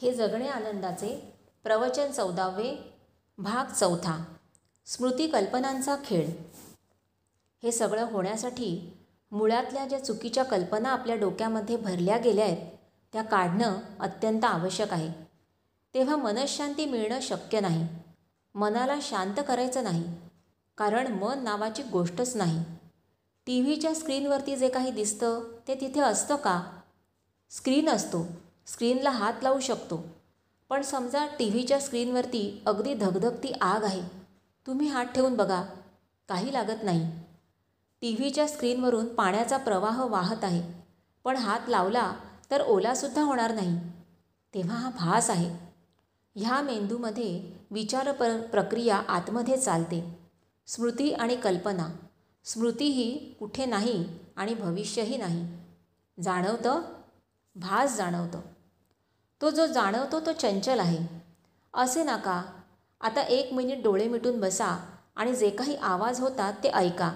हे जगणे आनंदाचे प्रवचन 14वे भाग 4 स्मृती कल्पनांचा खेळ. हे सगळं होण्यासाठी मुळातल्या ज्या चुकीच्या कल्पना आपल्या डोक्यामध्ये भरल्या गेल्या आहेत त्या काढणं अत्यंत आवश्यक आहे. तेव्हा मनःशांती मिळणं शक्य नाही. मनाला शांत करायचं नाही, कारण मन नावाची गोष्टच नाही. टी व्हीच्या स्क्रीनवरती जे काही दिसतं ते तिथे असतं का? स्क्रीन असतो, स्क्रीनला हात लावू शकतो. पण समजा टी व्हीच्या स्क्रीनवरती अगदी धगधगती आग आहे, तुम्ही हात ठेवून बघा, काही लागत नाही. टी व्हीच्या स्क्रीनवरून पाण्याचा प्रवाह वाहत आहे, पण हात लावला तर ओलासुद्धा होणार नाही. तेव्हा हा भास आहे. ह्या मेंदूमध्ये विचार प्रक्रिया आतमध्ये चालते. स्मृती आणि कल्पना. स्मृती ही कुठे नाही आणि भविष्यही नाही. जाणवतं? भास जाणवतो. तो जो जाणवतो तो चंचल आहे. असे नका. आता 1 मिनिट डोळे मिटून बसा आणि जे काही आवाज होतात ते ऐका.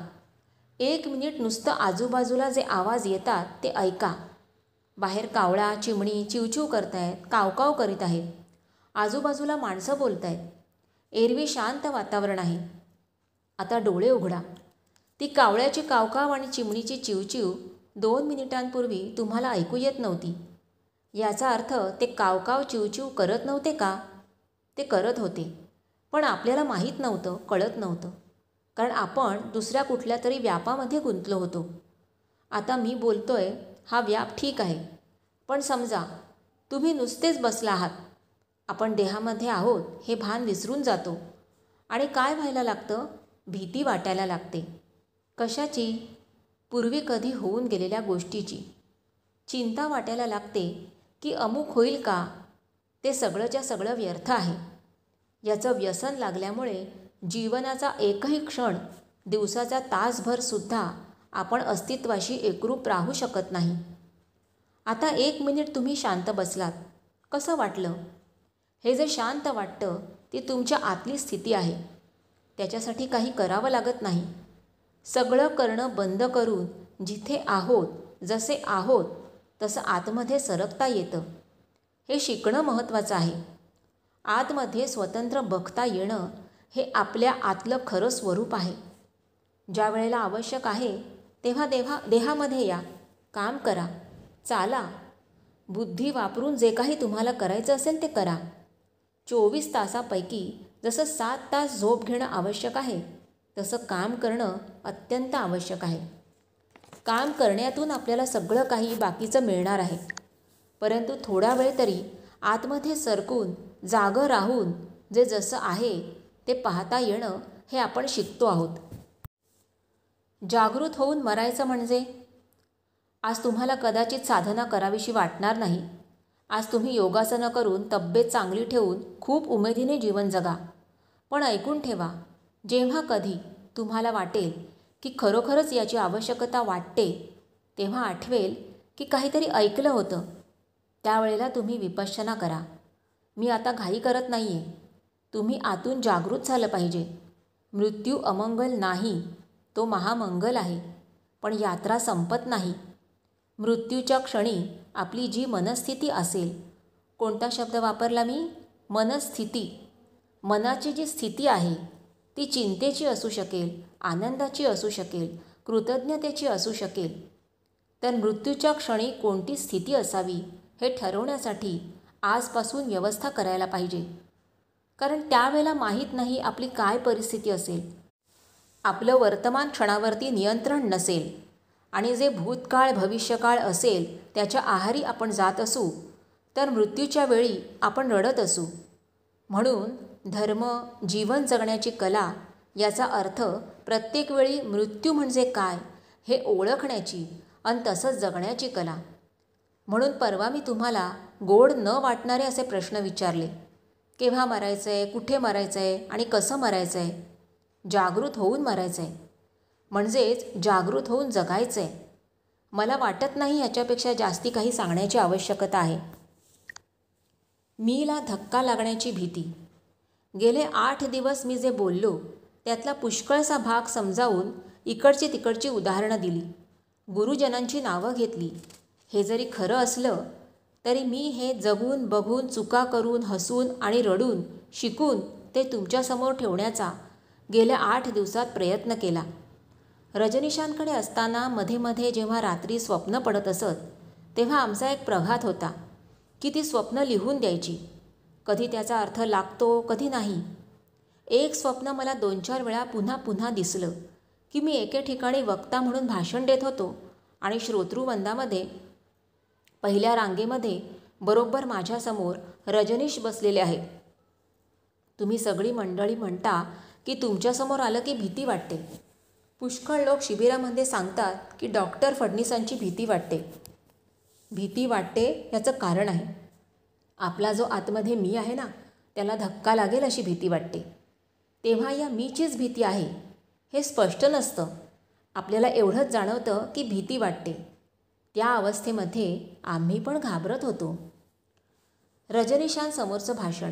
1 मिनिट नुसतं आजूबाजूला जे आवाज येतात ते ऐका. बाहेर कावळा, चिमणी चिवचिव करतायत, कावकाव करीत आहेत. आजूबाजूला माणसं बोलत आहेत. एरवी शांत वातावरण आहे. आता डोळे उघडा. ती कावळ्याची कावकाव आणि चिमणीची चिवचिव 2 मिनिटांपूर्वी तुम्हाला ऐकू येत नव्हती. याचा अर्थ ते कावकाव चिवचिव करत नव्हते का? ते करत होते, पण आपल्याला माहीत नव्हतं, कळत नव्हतं, कारण आपण दुसऱ्या कुठल्या तरी व्यापामध्ये गुंतलो होतो. आता मी बोलतोय हा व्याप ठीक आहे, पण समजा तुम्ही नुसतेच बसला आहात. आपण देहामध्ये आहोत हे भान विसरून जातो आणि काय व्हायला लागतं? भीती वाटायला लागते. कशाची? पूर्वी कधी होऊन गेलेल्या गोष्टीची. चिंता वाटायला लागते की अमुक होईल का? ते सगळंच्या सगळं व्यर्थ आहे. याचं व्यसन लागल्यामुळे जीवनाचा एकही क्षण, दिवसाचा तासभरसुद्धा आपण अस्तित्वाशी एकरूप राहू शकत नाही. आता 1 मिनिट तुम्ही शांत बसलात. कसं वाटलं? हे जे शांत वाटतं ती तुमच्या आतली स्थिती आहे. त्याच्यासाठी काही करावं लागत नाही. सगळं करणं बंद करून जिथे आहोत, जसे आहोत तसं आतमध्ये सरकता येतं. हे शिकणं महत्त्वाचं आहे. आतमध्ये स्वतंत्र बघता येणं हे आपल्या आतलं खरं स्वरूप आहे. ज्या वेळेला आवश्यक आहे तेव्हा देहामध्ये या, काम करा, चाला. बुद्धी वापरून जे काही तुम्हाला करायचं असेल ते करा. 24 तासापैकी जसं 7 तास झोप घेणं आवश्यक आहे तसं काम करणं अत्यंत आवश्यक आहे. काम करण्यातून आपल्याला सगळं काही बाकीचं मिळणार आहे, परंतु थोडा वेळ तरी आतमध्ये सरकून जागं राहून जे जसं आहे ते पाहता येणं हे आपण शिकतो आहोत. जागृत होऊन मरायचं म्हणजे? आज तुम्हाला कदाचित साधना करावीशी वाटणार नाही. आज तुम्ही योगासनं करून तब्येत चांगली ठेवून खूप उमेदीने जीवन जगा. पण ऐकून ठेवा, जेव्हा कधी तुम्हाला वाटेल की खरोखरच याची आवश्यकता वाटते, तेव्हा आठवेल की काहीतरी ऐकलं होतं. त्यावेळेला तुम्ही विपश्यना करा. मी आता घाई करत नाही आहे. तुम्ही आतून जागृत झालं पाहिजे. मृत्यू अमंगल नाही, तो महामंगल आहे. पण यात्रा संपत नाही. मृत्यूच्या क्षणी आपली जी मनस्थिती असेल, कोणता शब्द वापरला मी? मनस्थिती. मनाची जी स्थिती आहे ती चिंतेची असू शकेल, आनंदाची असू शकेल, कृतज्ञतेची असू शकेल. तर मृत्यूच्या क्षणी कोणती स्थिती असावी हे ठरवण्यासाठी आजपासून व्यवस्था करायला पाहिजे. कारण त्यावेळेला माहीत नाही आपली काय परिस्थिती असेल. आपलं वर्तमान क्षणावरती नियंत्रण नसेल आणि जे भूतकाळ भविष्यकाळ असेल त्याच्या आहारी आपण जात असू, तर मृत्यूच्या वेळी आपण रडत असू. म्हणून धर्म, जीवन जगण्याची कला याचा अर्थ प्रत्येक वेळी मृत्यू म्हणजे काय हे ओळखण्याची आणि तसंच जगण्याची कला. म्हणून परवा मी तुम्हाला गोड न वाटणारे असे प्रश्न विचारले. केव्हा मरायचं आहे, कुठे मरायचं आहे आणि कसं मरायचं आहे? जागृत होऊन मरायचं आहे, म्हणजेच जागृत होऊन जगायचं आहे. मला वाटत नाही ह्याच्यापेक्षा जास्ती काही सांगण्याची आवश्यकता आहे. मीला धक्का लागण्याची भीती. गेले 8 दिवस मी जे बोललो त्यातला पुष्कळसा भाग समजावून इकडची तिकडची उदाहरणं दिली, गुरुजनांची नावं घेतली. हे जरी खरं असलं तरी मी हे जगून बघून चुका करून हसून आणि रडून शिकून ते तुमच्यासमोर ठेवण्याचा गेल्या 8 दिवसात प्रयत्न केला. रजनीशांकडे असताना मध्ये मध्ये जेव्हा रात्री स्वप्न पडत असत तेव्हा आमचा एक प्रघात होता की ती स्वप्न लिहून द्यायची. कधी त्याचा अर्थ लागतो, कधी नाही. एक स्वप्न मला 2-4 वेळा पुन्हा पुन्हा दिसलं की मी एके ठिकाणी वक्ता म्हणून भाषण देत होतो आणि श्रोतृवृंदामध्ये पहिल्या रांगेमध्ये बरोबर माझ्यासमोर रजनीश बसलेले आहेत. तुम्ही सगळी मंडळी म्हणता की तुमच्यासमोर आलं की भीती वाटते. पुष्कळ लोक शिबिरामध्ये सांगतात की डॉक्टर फडणीसांची भीती वाटते. भीती वाटते याचं कारण आहे, आपला जो आतमध्ये मी आहे ना, त्याला धक्का लागेल अशी भीती वाटते. तेव्हा या मीचीच भीती आहे हे स्पष्ट नसतं. आपल्याला एवढंच जाणवतं की भीती वाटते. त्या अवस्थेमध्ये आम्ही पण घाबरत होतो. रजनीशांसमोरचं भाषण.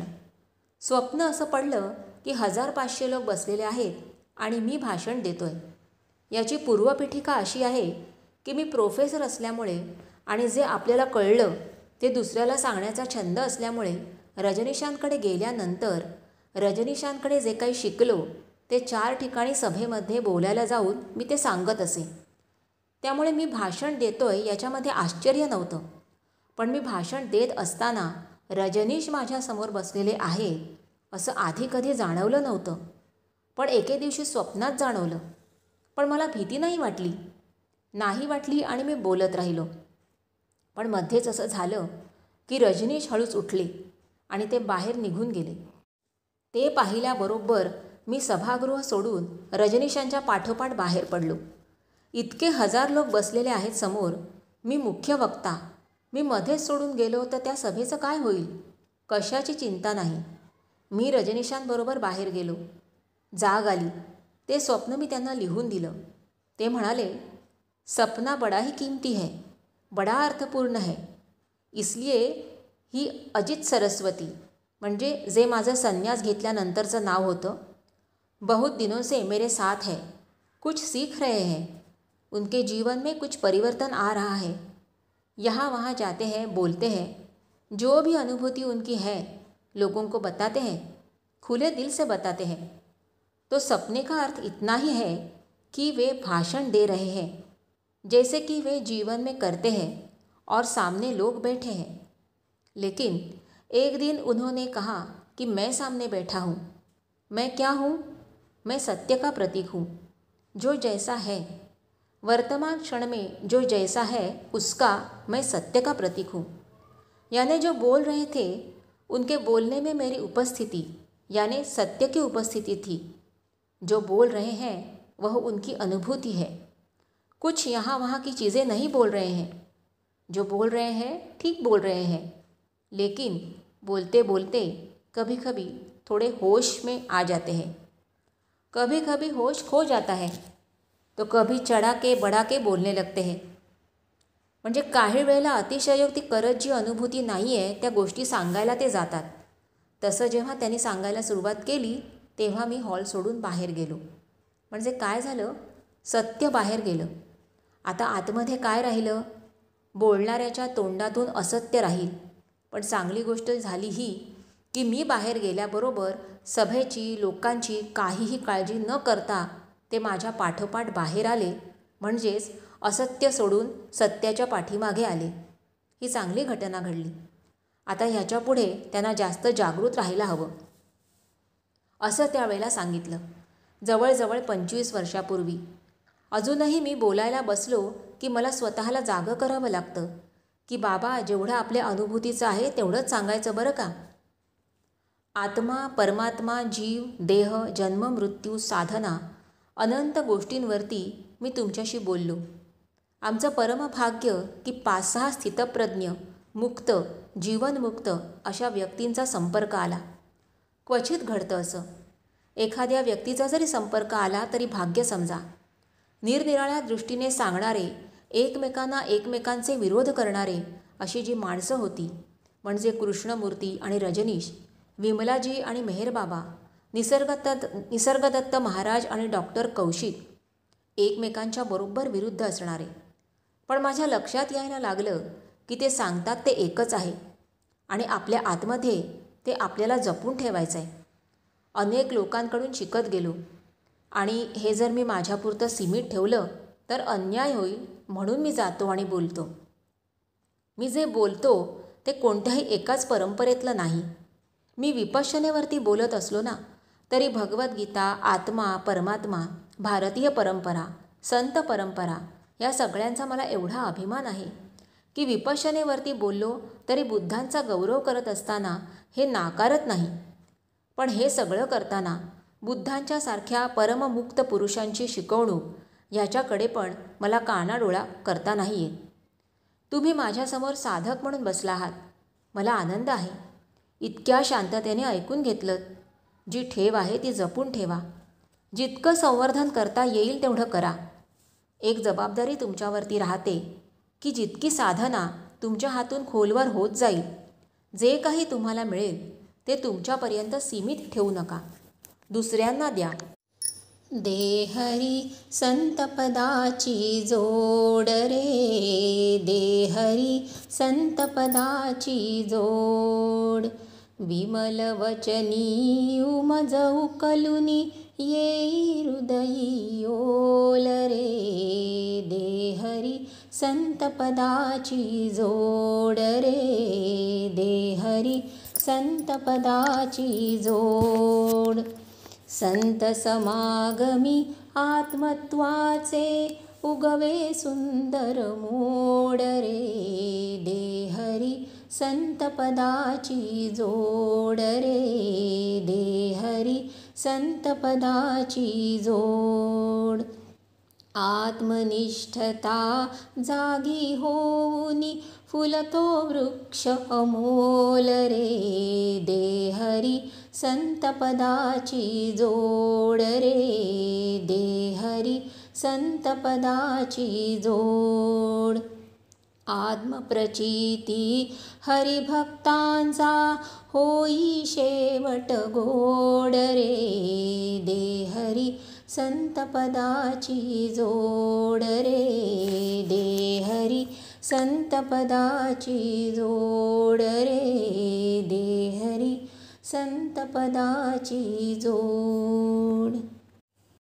स्वप्न असं पडलं की 1500 लोक बसलेले आहेत आणि मी भाषण देतोय. याची पूर्वपीठिका अशी आहे की मी प्रोफेसर असल्यामुळे आणि जे आपल्याला कळलं ते दुसऱ्याला सांगण्याचा छंद असल्यामुळे रजनीशांकडे गेल्यानंतर रजनीशांकडे जे काही शिकलो ते 4 ठिकाणी सभेमध्ये बोलायला जाऊन मी ते सांगत असे. त्यामुळे मी भाषण देतोय याच्यामध्ये आश्चर्य नव्हतं. पण मी भाषण देत असताना रजनीश माझ्यासमोर बसलेले आहेत असं आधी कधी जाणवलं नव्हतं. पण एके दिवशी स्वप्नात जाणवलं. पण मला भीती नाही वाटली आणि मी बोलत राहिलो. पण मध्येच असं झालं की रजनीश हळूच उठले आणि ते बाहेर निघून गेले. ते पाहिल्याबरोबर मी सभागृह सोडून रजनीशांच्या पाठोपाठ बाहेर पडलो. इतके 1000 लोक बसलेले आहेत समोर. मी मुख्य वक्ता. मी मध्येच सोडून गेलो तर त्या सभेचं काय होईल? कशाची चिंता नाही. मी रजनीशांबरोबर बाहेर गेलो. जाग आली. ते स्वप्न मी त्यांना लिहून दिलं. ते म्हणाले, सपना बडा ही कीमती है, बडा अर्थपूर्ण है. इसलिए ही अजित सरस्वती म्हणजे जे माझं संन्यास घेतल्यानंतरचं नाव होतं, बहुत दिनों से मेरे साथ है, कुछ सीख रहे हैं, उनके जीवन में कुछ परिवर्तन आ रहा है. यहाँ वहाँ जाते हैं, बोलते हैं, जो भी अनुभूति उनकी है लोगों को बताते हैं, खुले दिल से बताते हैं. तो सपने का अर्थ इतना ही है कि वे भाषण दे रहे हैं जैसे कि वे जीवन में करते हैं और सामने लोग बैठे हैं. लेकिन एक दिन उन्होंने कहा कि मैं सामने बैठा हूँ. मैं क्या हूँ? मैं सत्य का प्रतीक हूँ, जो जैसा है वर्तमान क्षण में, जो जैसा है उसका मैं सत्य का प्रतीक हूँ. यानी जो बोल रहे थे उनके बोलने में मेरी उपस्थिति यानी सत्य की उपस्थिति थी. जो बोल रहे हैं वह उनकी अनुभूति है. कुछ यहाँ वहाँ की चीज़ें नहीं बोल रहे हैं. जो बोल रहे हैं ठीक बोल रहे हैं, लेकिन बोलते बोलते कभी कभी थोड़े होश में आ जाते हैं. कभी कभी होश खो जाता है तो कभी चढ़ा के बढ़ा के बोलने लगते हैं. म्हणजे काही वेळेला अतिशयोक्ती करत जी अनुभूती नाही आहे त्या गोष्टी सांगायला ते जातात. तसं जेव्हा त्यांनी सांगायला सुरुवात केली तेव्हा मी हॉल सोडून बाहेर गेलो. म्हणजे काय झालं? सत्य बाहेर गेलं. आता आतमध्ये काय राहिलं? बोलणाऱ्याच्या तोंडातून असत्य राहील. पण चांगली गोष्ट झाली ही की मी बाहेर गेल्याबरोबर सभेची, लोकांची काहीही काळजी न करता ते माझ्या पाठोपाठ बाहेर आले. म्हणजेच असत्य सोडून सत्याच्या पाठीमागे आले. ही चांगली घटना घडली. आता ह्याच्यापुढे त्यांना जास्त जागृत राहायला हवं असं त्यावेळेला सांगितलं. जवळजवळ 25 वर्षापूर्वी. अजूनही मी बोलायला बसलो की मला स्वतःला जागं करावं लागतं की बाबा जेवढं आपल्या अनुभूतीचं आहे तेवढंच सांगायचं बरं का. आत्मा, परमात्मा, जीव, देह, जन्म, मृत्यू, साधना अनंत गोष्टींवरती मी तुमच्याशी बोललो. आमचं परमभाग्य की 5-6 स्थितप्रज्ञ, मुक्त, जीवनमुक्त अशा व्यक्तींचा संपर्क आला. क्वचित घडतं असं. एखाद्या व्यक्तीचा जरी संपर्क आला तरी भाग्य समजा. निरनिराळ्या दृष्टीने सांगणारे, एकमेकांचे विरोध करणारे अशी जी माणसं होती म्हणजे कृष्णमूर्ती आणि रजनीश, विमलाजी आणि मेहरबाबा, निसर्गदत्त महाराज आणि डॉक्टर कौशिक, एकमेकांच्या बरोबर विरुद्ध असणारे. पण माझ्या लक्षात यायला लागलं की ते सांगतात ते एकच आहे आणि आपल्या आतमध्ये ते आपल्याला जपून ठेवायचं आहे. अनेक लोकांकडून शिकत गेलो आणि हे जर मी माझ्यापुरतं सीमित ठेवलं तर अन्याय होईल, म्हणून मी जातो आणि बोलतो. मी जे बोलतो ते कोणत्याही एकाच परंपरेतलं नाही. मी विपश्यनेवरती बोलत असलो ना तरी भगवद्गीता, आत्मा, परमात्मा, भारतीय परंपरा, संत परंपरा या सगळ्यांचा मला एवढा अभिमान आहे की विपश्यनेवरती बोललो तरी बुद्धांचा गौरव करत असताना हे नाकारत नाही. पण हे सगळं करताना बुद्धांच्या सारख्या परममुक्त पुरुषांची शिकवणूक ह्याच्याकडे पण मला कानाडोळा करता नाही येत. तुम्ही माझ्यासमोर साधक म्हणून बसला आहात, मला आनंद आहे. इतक्या शांततेने ऐकून घेतलं. जी ठेव आहे ती जपून ठेवा. जितकं संवर्धन करता येईल तेवढं करा. एक जबाबदारी तुमच्यावरती राहते की जितकी साधना तुमच्या हातून खोलवर होत जाईल, जे काही तुम्हाला मिळेल ते तुमच्यापर्यंत सीमित ठेवू नका, दुसऱ्यांना द्या. देहरी संतपदाची जोड रे, देहरी संतपदाची जोड. विमल वचनी उमज उकलुनी येई हृदयी ओल रे, देहरी संतपदाची जोड रे, देहरी संतपदाची जोड. संत समागमी आत्मत्वाचे उगवे सुंदर मोड रे, देहरी संतपदाची जोड रे, देहरी संतपदाची जोड. आत्मनिष्ठता जागी होऊनी फुलतो वृक्ष अमोल रे, देहरी संतपदाची जोड रे, देहरी संतपदाची जोड. आत्मप्रचिती हरिभक्तांचा होई शेवट गोड रे, देहरी संतपदाची जोड रे, देहरी संतपदाची जोड रे, देहरी संतपदाची जोड.